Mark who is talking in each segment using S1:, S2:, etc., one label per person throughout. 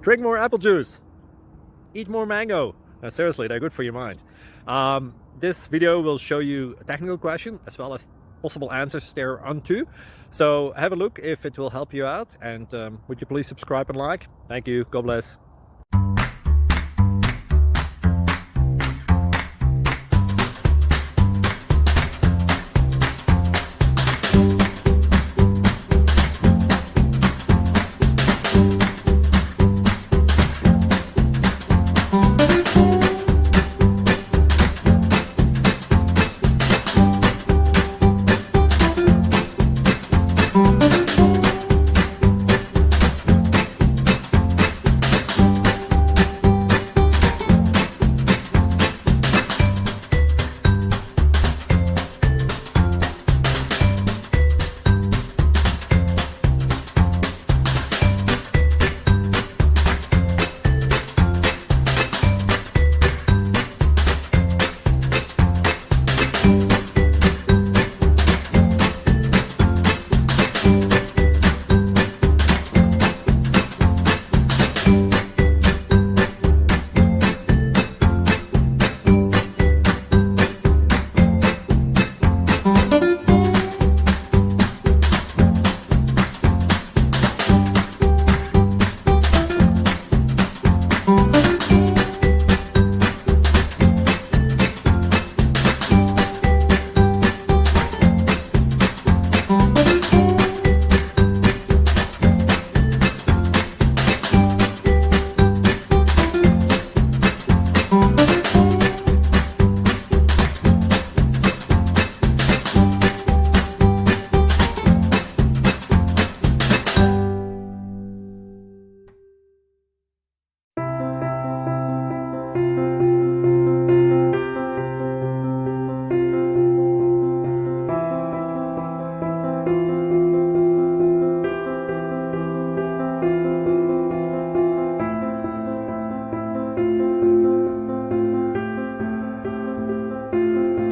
S1: Drink more apple juice. Eat more mango. No, seriously, they're good for your mind. This video will show you a technical question as well as possible answers thereunto. So have a look if it will help you out, and would you please subscribe and like? Thank you. God bless.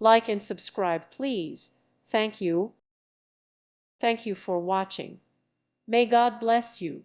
S2: Like and subscribe, please. Thank you. Thank you for watching. May God bless you.